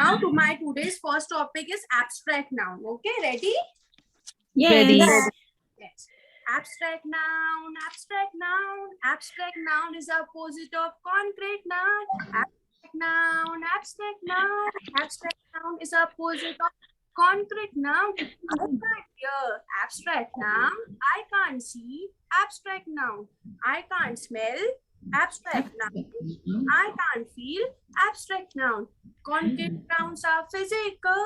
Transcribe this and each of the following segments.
Now to my today's first topic is abstract noun. Okay, ready? Yes. Ready. Yes. Abstract noun, abstract noun. Abstract noun is opposite of concrete noun. Abstract noun, abstract noun. Abstract noun is opposite of concrete noun. I can't hear. Abstract noun. I can't see. Abstract noun. I can't smell. Abstract noun. I can't feel. Abstract noun. Concrete nouns are physical.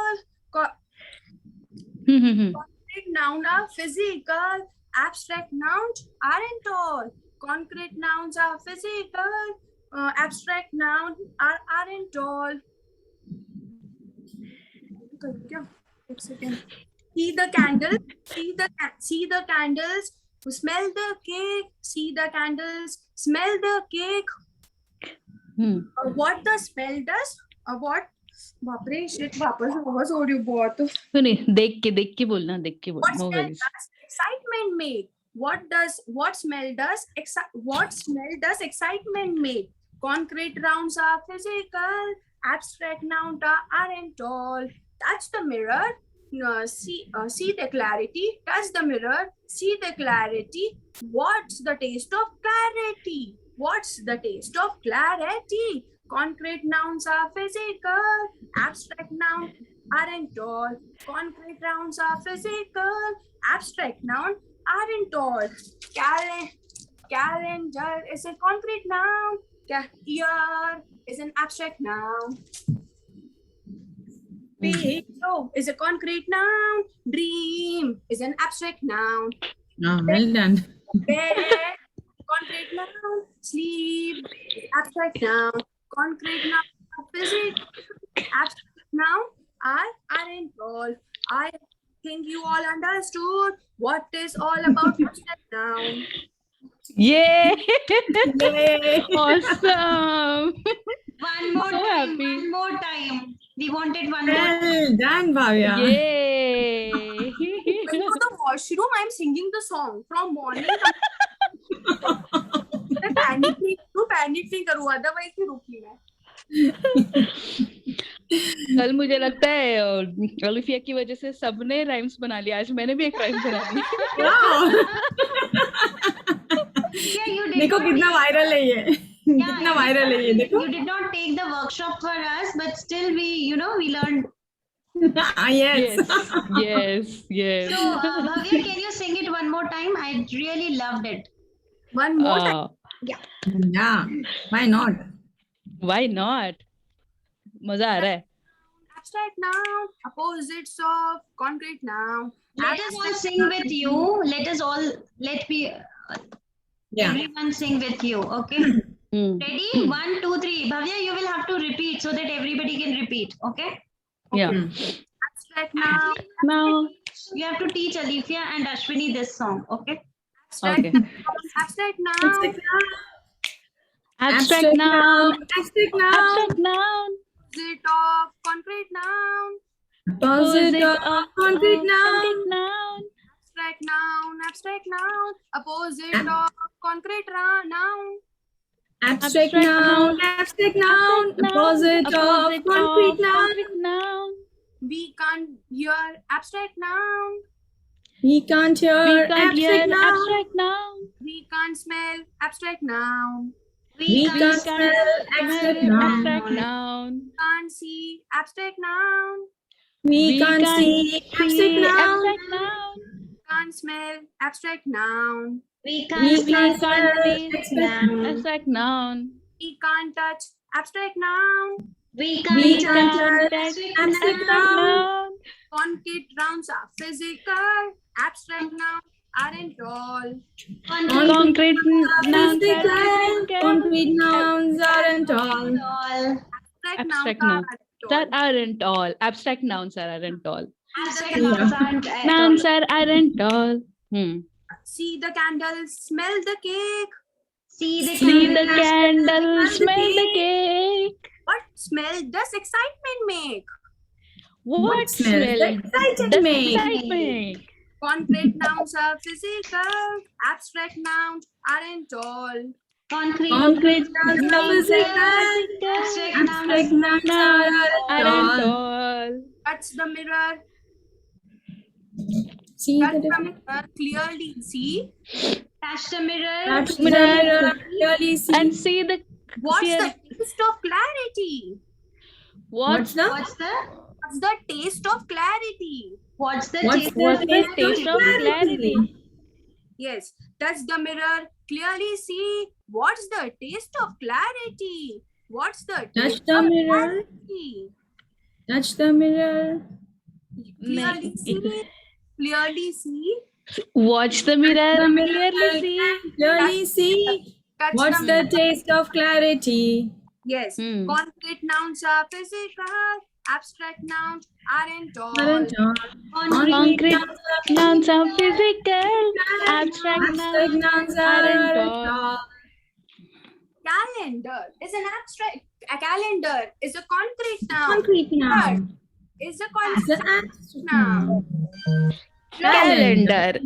Concrete nouns are physical. Abstract nouns aren't all. Concrete nouns are physical. Abstract nouns aren't all. See the candles. See the candles. Smell the cake. See the candles. Smell the cake. What the smell does? What? बाप रे shit वापस आवाज हो रही है बहुत. सुनिए देख के बोलना What no smell worries. does excitement make? What smell does excitement make? Concrete nouns are physical. Abstract nouns aren't all. Touch the mirror. See the clarity. Touch the mirror. See the clarity. What's the taste of clarity? What's the taste of clarity? Concrete nouns are physical. Abstract nouns aren't all. Concrete nouns are physical. Abstract noun aren't all. Calendar is a concrete noun. Year is an abstract noun. Pillow is a concrete noun. Dream is an abstract noun. Oh, well done. Bed, concrete noun. Sleep, abstract noun. Concrete noun, physics, abstract noun aren't all. I think you all understood what is all about abstract noun. Yay! Yay. Awesome. One more So time. happy. One more time. We wanted one more. Well done, Bhavya. Yay! When you go to the washroom, I'm singing the song from morning. Panic नहीं करूँ, otherwise ही रुकी मैं. कल मुझे लगता है ओलिफिया की वजह से सबने राइम्स बना लिया. आज मैंने भी एक राइम बना ली. Wow. Yeah, you did देखो not कितना take- वायरल है ये. कितना वायरल है ये देखो. You did not take the workshop for us, but still we learned. Yes. Yes. So, Bhavya, can you sing it one more time? I really loved it. One more time. Yeah. Why not? Why not? मजा आ रहा है. Abstract noun, opposites of concrete noun. Let us all sing with you. Yeah. Everyone sing with you. Okay. Ready? 1, 2, 3. Bhavya, you will have to repeat so that everybody can repeat. Okay. Yeah. Abstract noun. Now. You have to teach Alifia and Ashwini this song. Okay. Okay. Abstract noun. Abstract noun. Abstract noun. Abstract noun. Opposite of concrete noun. Opposite of concrete noun. Concrete noun. Abstract noun. Abstract noun. Opposite of concrete noun. Abstract noun. Abstract noun. Opposite of concrete noun. Concrete noun. We can't hear abstract noun. We can't hear We can't hear abstract noun. abstract noun. We can't smell abstract noun. We can't smell abstract noun. Abstract noun. Can't see abstract noun. We can't see abstract noun. Abstract noun. Can't smell abstract noun. We We can't can't smell smell abstract noun. Abstract noun. We can't touch abstract noun. We We can't can't touch touch abstract abstract noun. noun. Concrete nouns are physical. Abstract nouns aren't all. Concrete nouns Physical. are Concrete nouns aren't all. Abstract Abstract nouns that aren't all. aren't all. Abstract nouns aren't all. Abstract nouns aren't at all. Nouns aren't all. See the candle, smell the cake. See the See the candle. candle, smell the cake. What smell does excitement make? What smell Excited does me. excitement? Concrete nouns are physical. Abstract nouns aren't all. Concrete. Concrete nouns are physical. Abstract Abstract nouns. nouns are Aren't all. all. Touch the mirror. See Touch the the difference? mirror. Clearly see. Touch the mirror. Touch the Mirror. mirror. Clearly see. And see the What's see the taste of clarity? What's the? What's the What's the taste of clarity? What's the What's taste? What's the taste taste of clarity? Yes. Touch the mirror. Clearly see. What's the taste of clarity? What's the Touch taste the of mirror. clarity? Touch the mirror. Clearly see. Clearly see. Watch the mirror. The mirror. Clearly see. Clearly see. Touch What's the the mirror. taste of clarity? Yes. Hmm. Concrete nouns are physical. Abstract nouns aren't all. Aren't all. Concrete nouns are physical. Abstract Abstract nouns nouns aren't aren't all. all. Calendar is an abstract. A calendar is a concrete noun. Concrete noun. Is a It's concrete an abstract noun. noun. Calendar.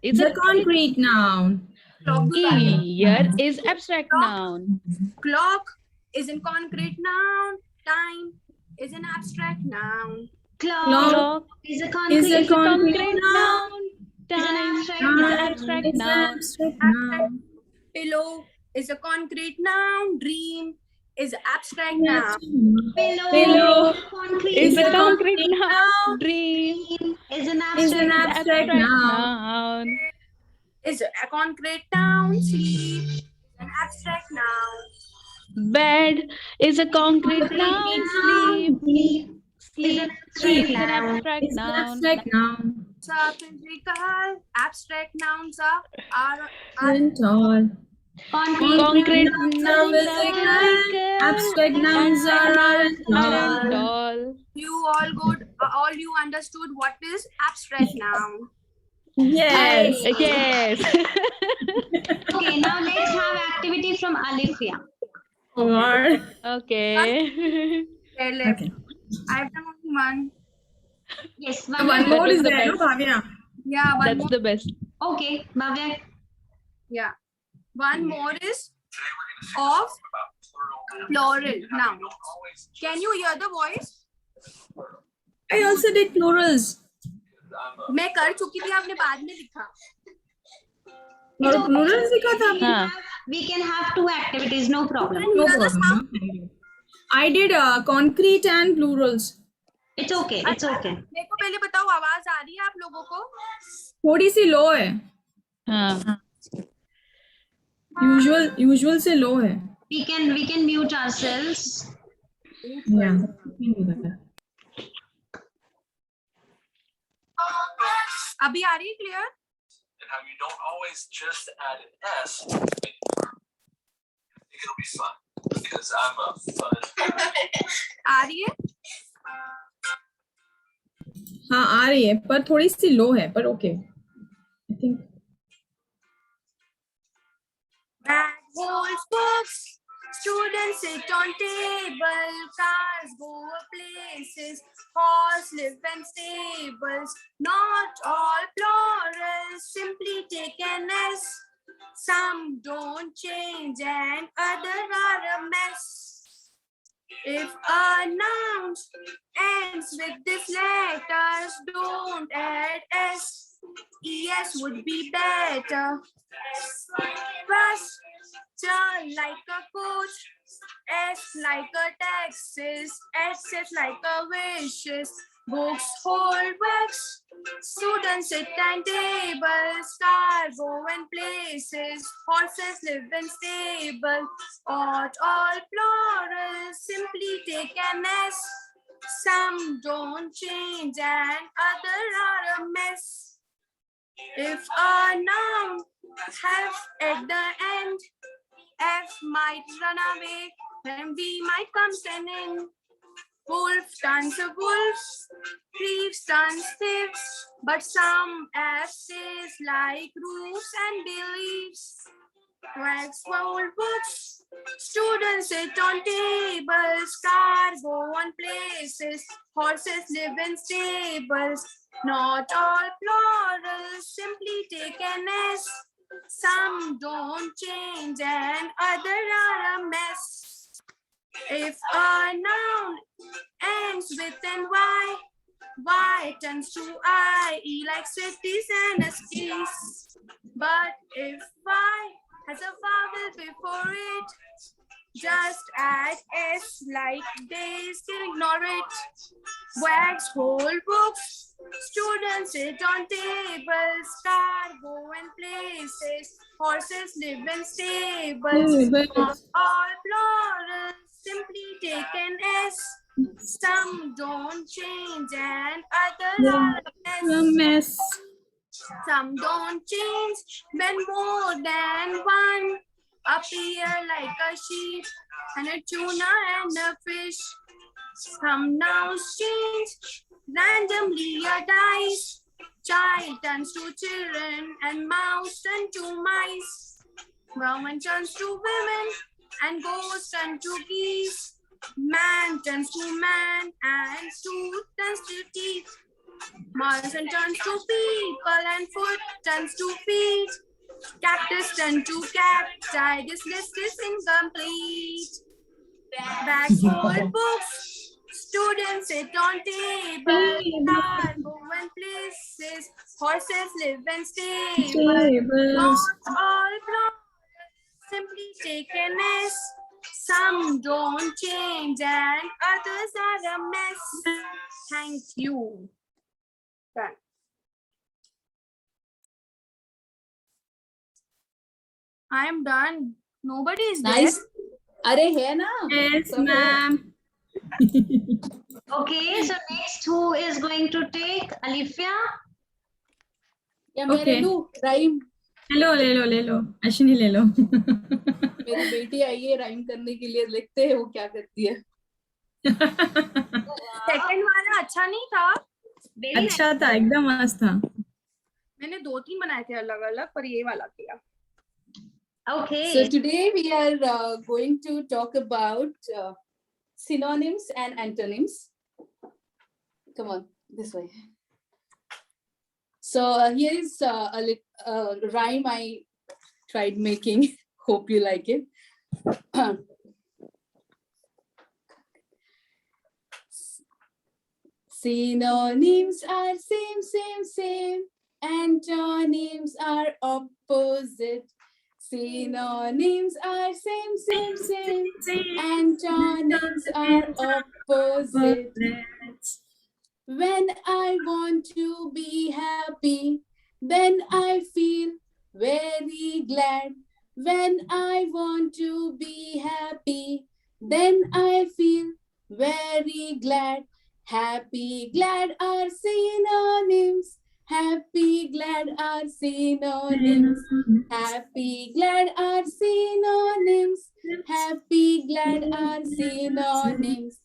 It's a concrete noun. Year is abstract noun. Clock is a concrete noun. Time is an abstract noun. Clock Clock is a Is concrete. a concrete concrete noun. noun. Time is Noun. abstract It's an noun. abstract noun. Pillow is a concrete noun. Dream is an abstract noun. Pillow Concrete Is a a concrete concrete noun. noun. Dream is an Is an abstract. abstract noun. noun. Is a concrete noun. Sleep is an abstract noun. Bed is a concrete noun. Sleep. Is Sleep an is an noun. abstract It's an noun. abstract noun. So physical abstract nouns are Aren't all. Concrete nouns are physical. physical. Abstract nouns are aren't Aren't all. all. you all good. All you understood what is abstract noun. Yes. Yes. Okay, now let's have activity from Alifia. Or Okay. There left. okay. I've done only one. Yes, One That more was is the there, no, best. Bhavya? Yeah, one That's more. the best. Okay, Bhavya. Yeah, one more is of plural noun. Can you hear the voice? I also did plurals. मैं कर चुकी थी आपने बाद में लिखा. और plurals लिखा था आपने? हाँ. We can have two activities, no problem. No Hear the sound? problem. I did concrete and plurals. It's okay, it's okay. मेरे को पहले बताओ आवाज आ रही है आप लोगों को? थोड़ी सी लो है. हाँ. Usual से लो है. We can mute ourselves. Yeah. अभी आ रही है clear? And how you don't always just add an S. I think it'll be fun because I'm a fun. आ रही है? हाँ आ रही है पर थोड़ी सी लो है पर okay. I think. Bag holds books, students sit on table, cars go places, horse live in stables. Not all plurals, simply take an S. Some don't change and others are a mess. If a noun ends with these letters, don't add S. ES would be better. Bus, turn like a coach. S like a taxes. S is like a wishes. Books hold wax. Students sit and tables. Cars go in places. Horses live in stables. Ought all plurals, simply take an S. Some don't change and others are a mess. If a noun have at the end, F might run away, then V might come in. Wolf turns a wolf, thieves turns thieves, but some F's is like roofs and beliefs. Wax old books, students sit on tables, cars go on places, horses live in stables. Not all plurals, simply take an S. Some don't change and other are a mess. If a noun ends with an Y turns to I, E like cities and STs. But if Y has a vowel before it, just add S like days, ignore it. Wax hold books, students sit on tables, cargo and places, horses live in stables. All plural, simply take an S. Some don't change and others are A less. mess. Some don't change when more than one appear like a sheep and a tuna and a fish. Some nouns change randomly a dice. Child turns to children and mouse turns to mice. Woman turns to women and ghost turns to geese. Man turns to man and tooth turns to teeth. Mountain turns to people and foot turns to feet. Cactus turns to cacti. This list is incomplete. Bags hold books. Students sit on tables. Cargo and places. Horses live in stables. Not all plural. Simply take an S. Some don't change and others are a mess. Thank you. Done. I am done. Nobody is Nice. there. अरे है ना? Yes, सब है। ma'am. Okay, so next who is going to take? Alifia? या मैं Okay. ले लूं rhyme? ले लो अश्विनी ले लो मेरी बेटी आई है राइम करने के लिए, लिखते हैं वो क्या करती है। सेकंड वाला अच्छा नहीं था. अच्छा था, एकदम मस्त था. मैंने 2-3 बनाए थे अलग अलग, पर ये वाला किया. Okay. So today we are going to talk about synonyms and antonyms. Come on, this way. So here is a rhyme I tried making. Hope you like it. Synonyms are same. Antonyms are opposite. Synonyms are same. Antonyms are opposite. When I want to be happy, then I feel very glad. When I want to be happy, then I feel very glad. Happy, glad are synonyms. Happy, glad are synonyms. Happy, glad are synonyms. Happy, glad are synonyms.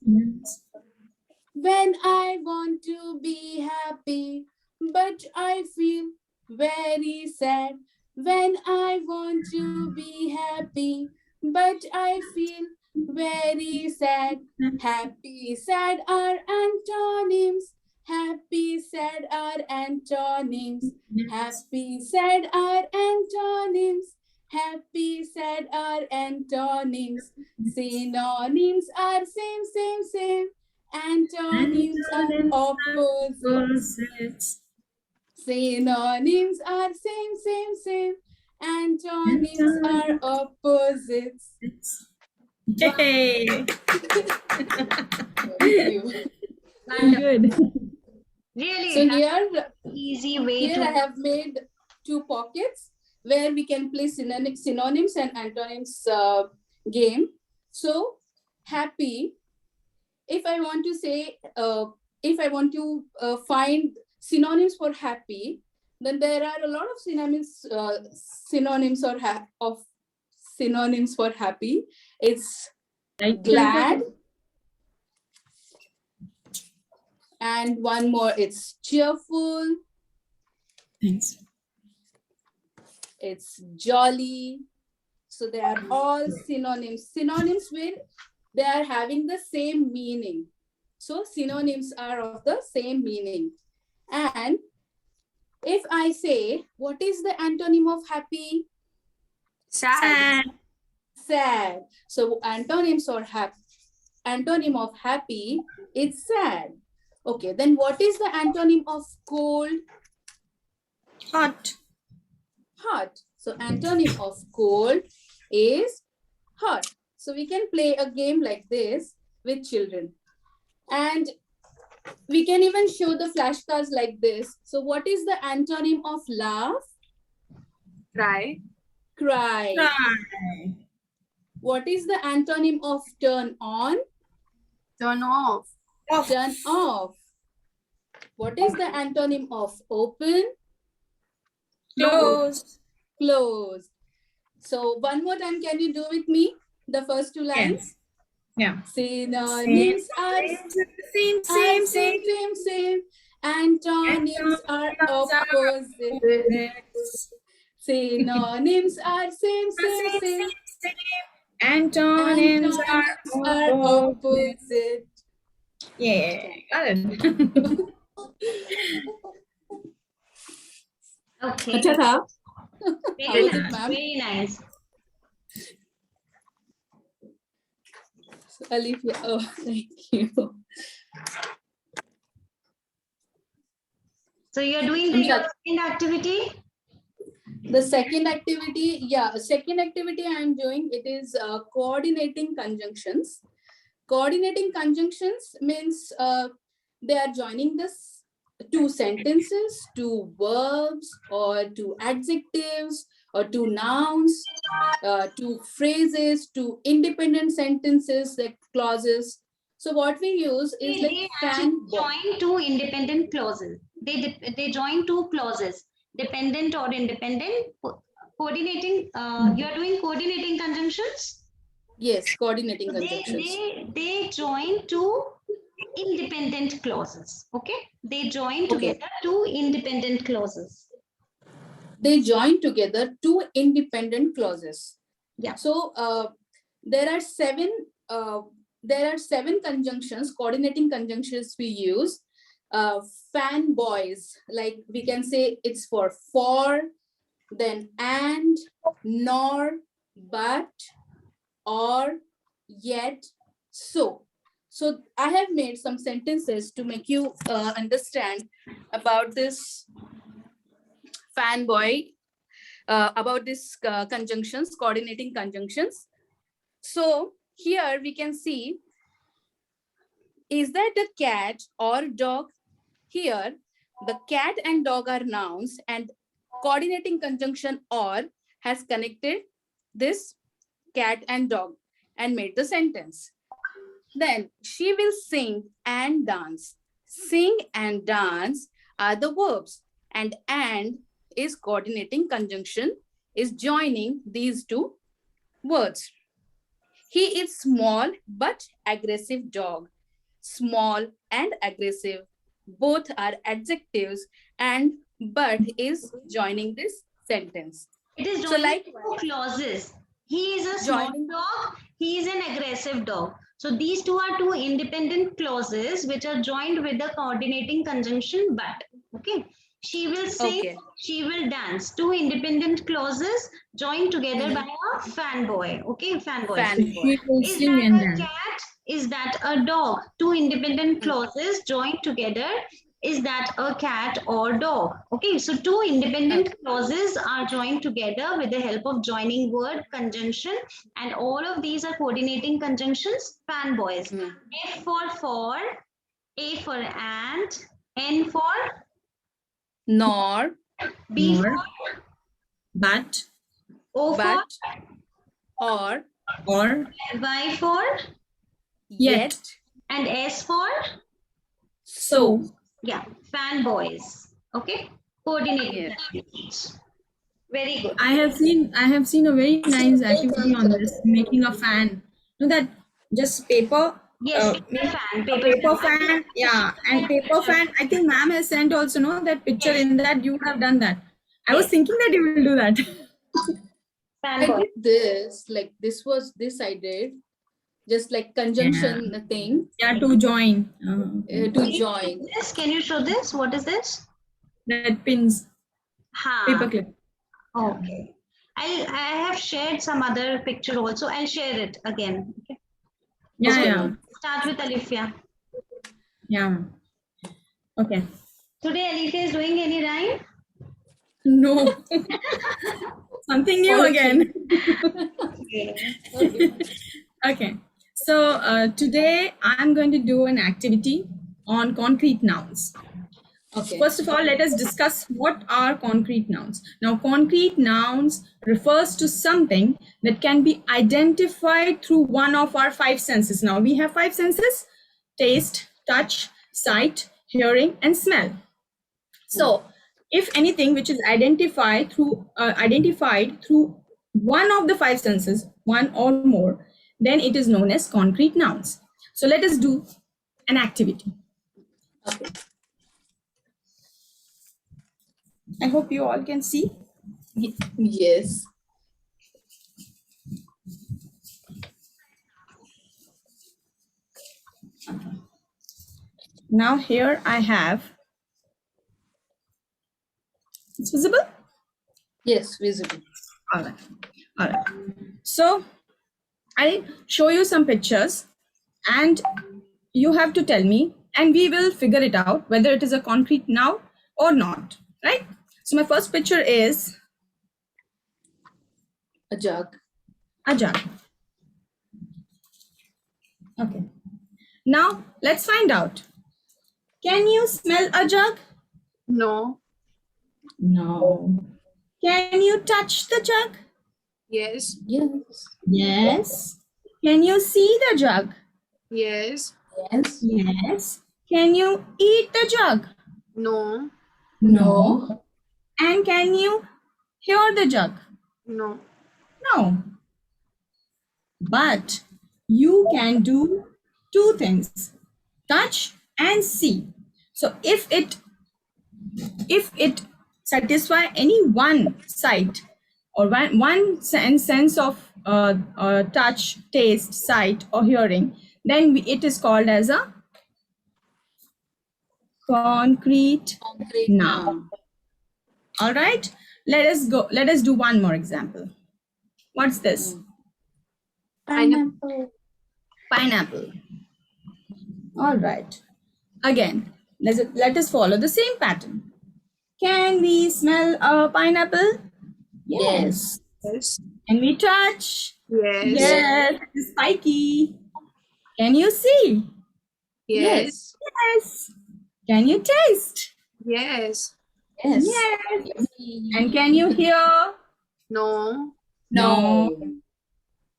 When I want to be happy, but I feel very sad. When I want to be happy, but I feel very sad. Happy, sad are antonyms. Happy, sad are antonyms. Happy, sad are antonyms. Happy, sad are antonyms. Synonyms are same. Antonyms are opposites. Synonyms are same. Antonyms are opposites. Yay! Thank you. Good. Really, So that's an easy way here to. I have made 2 pockets where we can play synonyms and antonyms game. So happy, if I want to say, if I want to find synonyms for happy, then there are a lot of synonyms synonyms for happy. It's glad, and one more, it's cheerful, Thanks. it's jolly. So they are all synonyms. Synonyms where they are having the same meaning. So synonyms are of the same meaning. And If I say, what is the antonym of happy? Sad. Sad. So antonyms or antonym of happy is sad. Okay, then what is the antonym of cold? Hot. Hot. So antonym of cold is hot. So we can play a game like this with children. And we can even show the flashcards like this. So what is the antonym of laugh? Cry. Cry. Cry. What is the antonym of turn on? Turn off. Off. Turn off. What is the antonym of open? Close. Close. So one more time, can you do with me the first two lines? Yeah. Synonyms are same. Antonyms are opposite. Synonyms are same. Antonyms are opposite. Yeah, got it. Okay. अच्छा था? Very was it, nice. ma'am? Very nice. Alifia, oh, thank you. So you're doing the second activity? The second activity, second activity I'm doing, it is coordinating conjunctions. Coordinating conjunctions means they are joining this two sentences, two verbs, or two adjectives, or two nouns, two phrases, two independent sentences, like clauses. So what we use is They like actually fan. join two independent clauses. They join two clauses, dependent or independent. Coordinating. You are doing coordinating conjunctions. Yes, coordinating So conjunctions. they join two independent clauses. Okay, they join Okay. together two independent clauses. They join together two independent clauses. Yeah. So there are seven conjunctions, coordinating conjunctions we use. Fanboys, like we can say it's for, then and, nor, but, or, yet, so. So I have made some sentences to make you understand about this fanboy, about this conjunctions, coordinating conjunctions. So here we can see, is that a cat or dog? Here, the cat and dog are nouns, and coordinating conjunction or has connected this cat and dog and made the sentence. Then she will sing and dance. Sing and dance are the verbs, and is coordinating conjunction, is joining these two words. He is small but aggressive dog. Small and aggressive, both are adjectives, and but is joining this sentence. It is So joining like two clauses. He is a small Joining- dog. He is an aggressive dog. So these two are two independent clauses which are joined with the coordinating conjunction but. Okay. She will sing. Okay. She will dance. Two independent clauses joined together by a fanboy. Okay, fanboy. Fanboy. Is that a cat? Is that a dog? Two independent clauses joined together. Is that a cat or dog? Okay, so two independent clauses are joined together with the help of joining word conjunction, and all of these are coordinating conjunctions, fanboys. F for, A for ant, N for Nor, B Nor. for But, O but, or, or, for Y for yet, and S for so. yeah, fanboys. Okay, coordinating Yeah. conjunctions. Very good. I have seen a very nice activity on this, making a fan. You know that just paper. Yes, Paper fan, yeah, and paper fan. I think ma'am has sent also that picture in that you have done that. I was thinking that you will do that. I Fanboy. did this, like this I did, just like conjunction thing Yeah, to join. to join. Can you show this? What is this? That pins. Ha. Paperclip. Okay. I have shared some other picture also. I'll share it again. Okay. Yeah, Okay, yeah, ma'am. Start with Alifia. yeah. Okay. Today Alifia is doing any rhyme? No. Something new Okay. again. Okay. Okay. So today I'm going to do an activity on concrete nouns. Okay. First of all, let us discuss what are concrete nouns. Now, concrete nouns refers to something that can be identified through one of our five senses. Now, we have five senses: taste, touch, sight, hearing, and smell. So, if anything which is identified through one of the five senses, one or more, then it is known as concrete nouns. So, let us do an activity. Okay. I hope you all can see. Yes. Now here I have, it's visible? Yes, visible. All right. All right. So I'll show you some pictures and you have to tell me and we will figure it out whether it is a concrete noun or not, right? So my first picture is A jug. a jug. Okay. Now let's find out. Can you smell a jug? No. No. Can you touch the jug? Yes. Yes. Yes. Can you see the jug? Yes. Yes. Yes. Can you eat the jug? No. No. And can you hear the jug? No. No. But you can do two things: touch and see. So if it satisfy any one sight or one sense of touch, taste, sight, or hearing, then it is called as a concrete Concrete noun. noun. All right, let us do one more example. What's this? Pineapple. Pineapple. All right, again, let us follow the same pattern. Can we smell a pineapple? Yes. Yes. Can we touch? Yes. Yes. It's spiky. Can you see? Yes. Yes. Can you taste? Yes. Yes. Yes. And can you hear? No. No.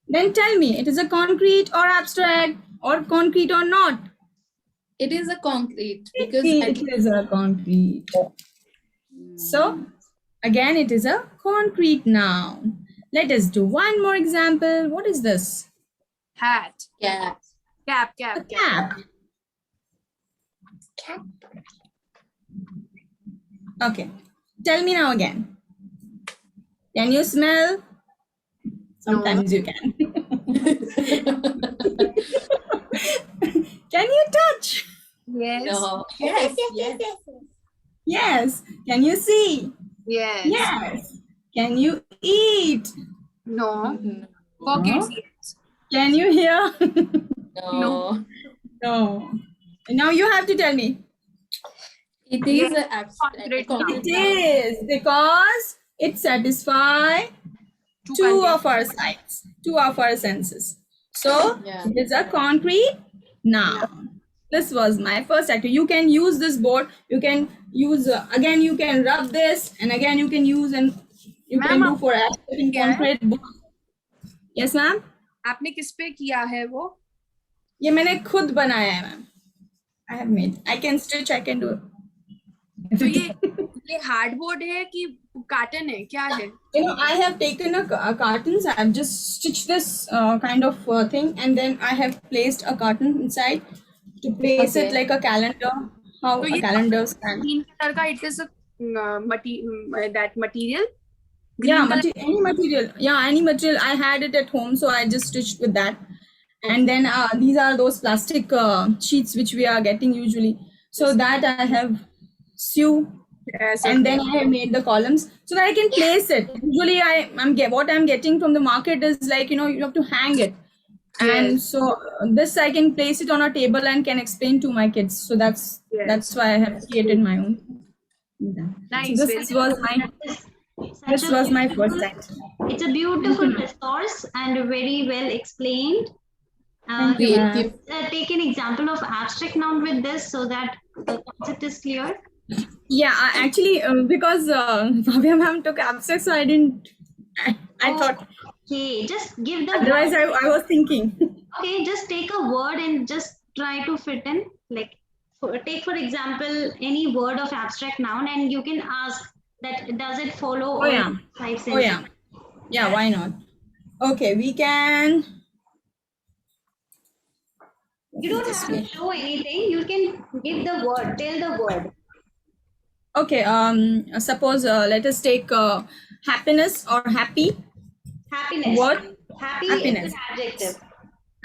Then tell me, it is a concrete or abstract or concrete or not? It is a concrete because It is a concrete. So, again, it is a concrete noun. Let us do one more example. What is this? Hat. cat. Cap. A Cap. Cap. cap. Okay. Tell me now again. Can you smell? Sometimes you can. Can you touch? Yes. No. Yes. Yes. Yes. Can you see? Yes. Yes. Can you eat? No. Mhm. Pockets. No. Yes. Can you hear? No. No. And now you have to tell me. It is Yes. a abstract. Concrete concrete It noun. is because it satisfies two of our sides, two of our senses. So Yeah. it is a concrete noun. This was my first activity. You can use this board. You can use again. You can rub this, and again you can use and you can Ma'am, do for abstract and क्या है? concrete book. Yes, ma'am. आपने किस पे किया है वो? ये मैंने खुद बनाया है, ma'am. I have made. I can stitch. I can do. तो ये हार्डबोर्ड है कि कार्टन है, क्या है? You know, I have taken a cartons. I have just stitched this kind of thing, and then I have placed a carton inside to place it Okay. like a calendar. How तो a ये calendar stand. green color का it is a that material. Yeah, Green color. any material. Yeah, any material. I had it at home, so I just stitched with that. And then these are those plastic sheets which we are getting usually. So that I have sew Yes. and then I have made the columns so that I can place it. Usually, what I'm getting from the market is like, you have to hang it, and Yes. so this I can place it on a table and can explain to my kids. So that's Yes. why I have created my own. Nice. So Very this was my Such a first beautiful- time. It's a beautiful resource and very well explained. Thank you, ma'am. Creative. Take an example of abstract noun with this so that the concept is clear. Yeah, actually, because Bhavya ma'am took abstract, so I didn't. I thought Okay, just give the otherwise word. I was thinking. Okay, just take a word and just try to fit in. Like, take for example any word of abstract noun, and you can ask that does it follow Oh, yeah. 5 sentences? Oh yeah, yeah. Why not? Okay, we can. You don't have to show anything. You can give the word. Tell the word. Okay. Suppose let us take happiness or happy. Happiness. What? Happy Happiness. is an adjective.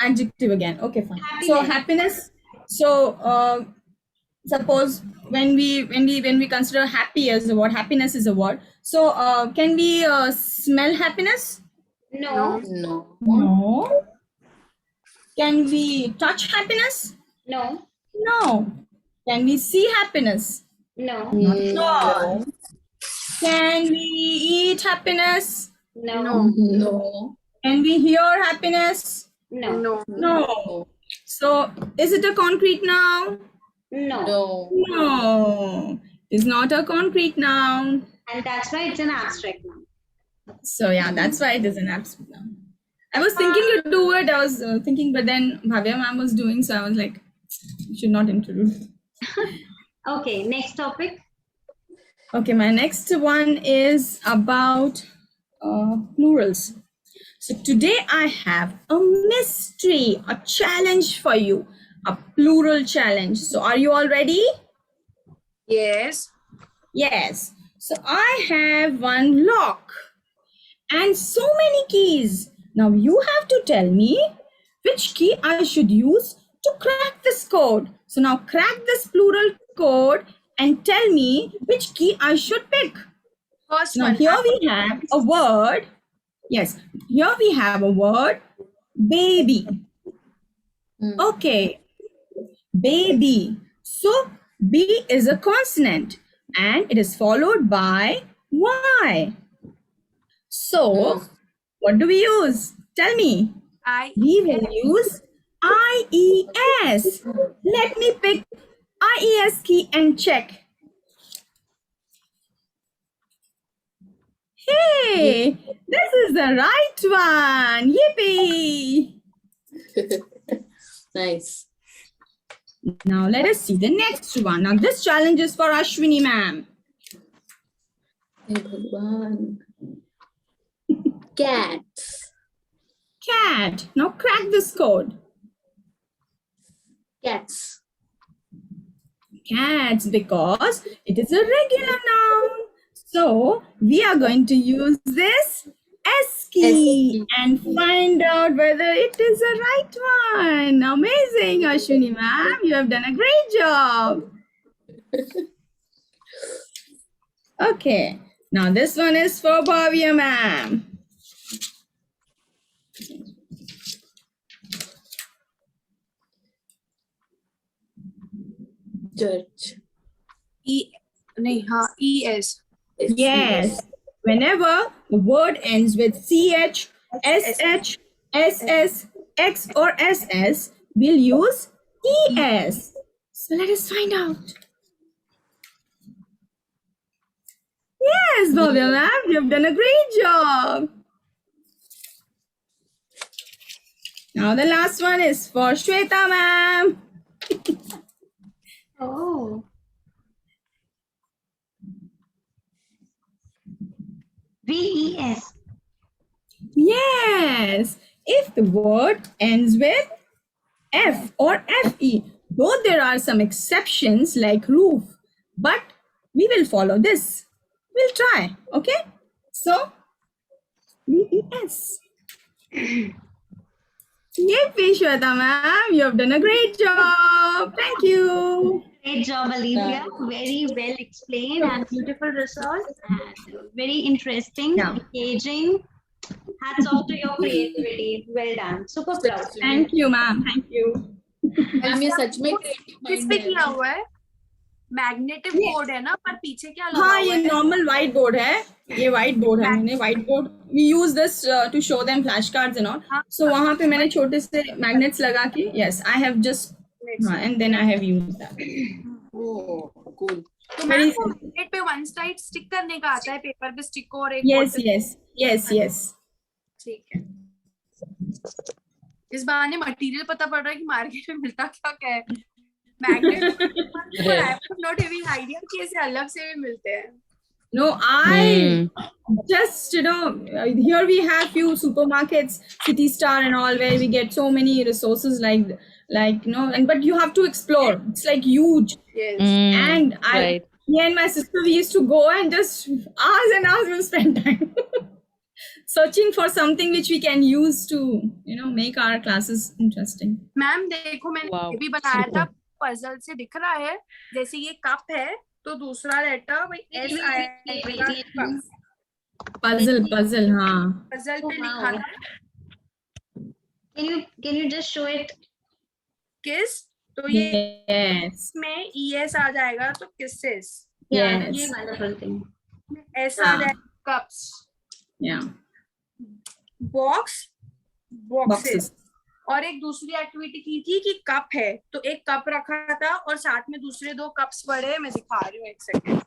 Adjective again. Okay, fine. So Happiness. happiness. So suppose when we consider happy as a word, happiness is a word. So can we smell happiness? No. No. No. Can we touch happiness? No. No. Can we see happiness? No. No. Can we eat happiness? No. No. Can we hear happiness? No. No. No. So is it a concrete noun? No. No. No. It's not a concrete noun. And that's why it's an abstract noun. So yeah, that's why it is an abstract noun. I was thinking to do it. I was thinking, but then Bhavya ma'am was doing, so I was like, you should not introduce. Okay, next topic. Okay, my next one is about plurals. So today I have a mystery, a challenge for you, a plural challenge. So are you all ready? Yes. Yes. So I have one lock and so many keys. Now you have to tell me which key I should use to crack this code. So now crack this plural code and tell me which key I should pick. First Now one. here we have a word. Yes, here we have a word, baby. Okay, baby. So B is a consonant and it is followed by Y. So what do we use? Tell me. We will use IES. Let me pick IES key and check. Hey, this is the right one. Yippee! Nice. Now let us see the next one. Now this challenge is for Ashwini ma'am. Hey, Bhagwan. Cat. Cat. Now crack this code. Cats. Cats, because it is a regular noun. So we are going to use this S key and find out whether it is the right one. Amazing, Ashwini ma'am. You have done a great job. Okay. Now this one is for Bhavya ma'am. Church. ES. Yes. Whenever the word ends with CH, SH, SS, X or SS, we'll use ES. So let us find out. Yes, Bhavya ma'am, you've done a great job. Now the last one is for Shweta ma'am. Oh. VES. Yes, if the word ends with F or FE, though there are some exceptions like roof, but we will follow this. We'll try, okay? So, VES. Yippee, Shweta ma'am, you have done a great job. Thank you. Great job, Olivia. Very well explained and beautiful resource and very interesting, Yeah. engaging. Hats off to your creativity. Well done. Super proud. Thank you, ma'am. Thank you. Ma'am ये सच में creative किस mind पे है। किया हुआ है? Magnetic board है ना, पर पीछे क्या लगा हाँ, हुआ ये है? नॉर्मल व्हाइट बोर्ड है. ये व्हाइट बोर्ड है. मैंने white board we use this to show them flashcards and all. हाँ. So वहाँ पे मैंने छोटे से magnets लगा के yes I have just and then I have used that. Oh, cool. तो very मैम को मैग्नेट पे वन साइड स्टिक करने का आता है, पेपर पे स्टिक और एक Yes, board पे- yes, yes, yes. ठीक है. इस बहाने मटेरियल पता पड़ रहा है कि मार्केट में मिलता क्या क्या है. Magnet I have not having idea कि ऐसे अलग से भी मिलते हैं. No, I just here we have few supermarkets, City Star and all, where we get so many resources like and but you have to explore. It's like huge. Yes. And right. me and my sister, we used to go and just hours and hours we'll spend time searching for something which we can use to make our classes interesting. Ma'am देखो मैंने Wow, ये भी बनाया था, super. Puzzle से दिख रहा है. जैसे ये कप है तो दूसरा लेटर भाई एस आएगा. Puzzle, हाँ. पजल पे Oh, लिखा wow. था Can you just show it? किस, तो ये Yes. में ES आ जाएगा तो kisses, Yeah, Yes. that's a wonderful thing. S आ जाएगा cups, Yeah. Box boxes. Boxes. और एक दूसरी एक्टिविटी की थी कि कप है तो एक कप रखा था और साथ में दूसरे 2 कप्स पड़े. मैं दिखा रही हूँ, एक सेकंड.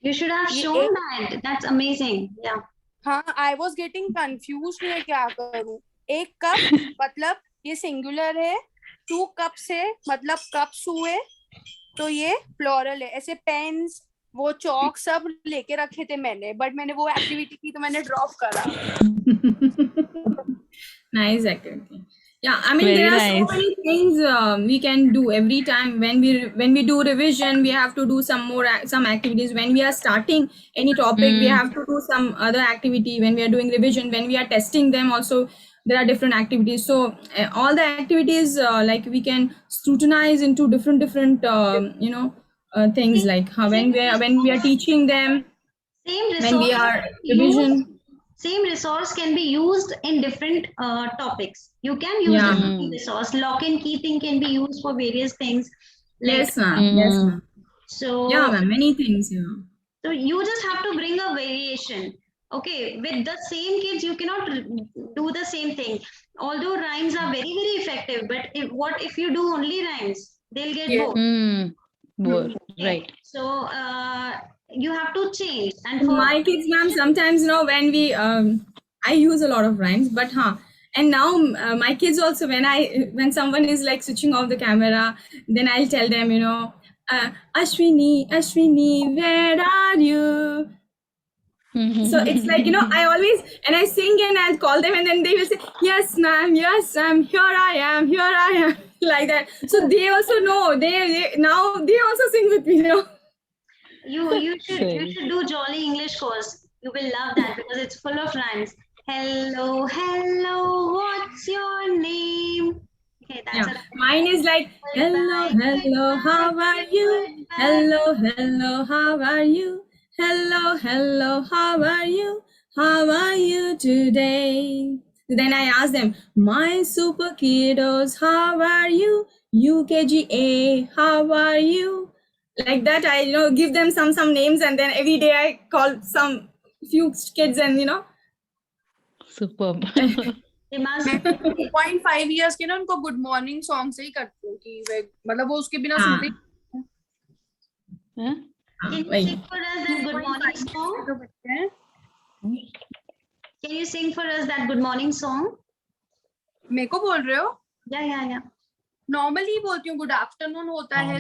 You should have ये shown that. That's amazing. Yeah. हाँ, आई वॉज गेटिंग कंफ्यूज मैं क्या करूँ. एक कप मतलब ये सिंगुलर है, 2 कप्स है मतलब कप्स हुए, तो ये प्लूरल है. ऐसे पेन्स वो चौक सब लेके रखे थे मैंने, बट मैंने वो एक्टिविटी की तो मैंने ड्रॉप करा. Nice activity. Yeah, I mean Very there are nice. so many things we can do every time when we do revision. We have to do some activities. When we are starting any topic, we have to do some other activity. When we are doing revision, when we are testing them, also there are different activities. So all the activities like we can scrutinize into different things like how when we are teaching them, Same when we resource are can be revision. used- Same resource can be used in different topics. You can use Yeah. different resource. Lock and key thing can be used for various things. Like, Yes, ma'am. Yes, ma'am. So Yeah, ma'am. Many things. Yeah. So you just have to bring a variation. Okay, with the same kids, you cannot do the same thing. Although rhymes are very, very effective, but what if you do only rhymes? They'll get bored. Right. So you have to change. And for My kids, ma'am, sometimes when we I use a lot of rhymes, but and now my kids also, when someone is like switching off the camera, then I'll tell them Ashwini, where are you? So it's like I always, and I sing and I'll call them and then they will say, yes ma'am, here I am like that. So they also know, they now they also sing with me. you should do Jolly English course. You will love that because it's full of rhymes. Hello, what's your name? Okay, that's Yeah. Mine is like, hello, how are you? Hello, how are you? Hello, how are you? How are you today? Then I ask them, my super kiddos, how are you? UKGA, how are you? Like that, I give them some names, and then every day I call some few kids, and Superb. They must. 2.5 years के ना उनको good morning song से ही करती हूँ कि मतलब वो उसके बिना सुनते ही Huh? Can you wait. sing for us that good morning song? तो बच्चे हैं. Can you sing for us that good morning song? मेरे को बोल रहे हो? Yeah. नॉर्मली बोलती हूँ गुड आफ्टरनून होता है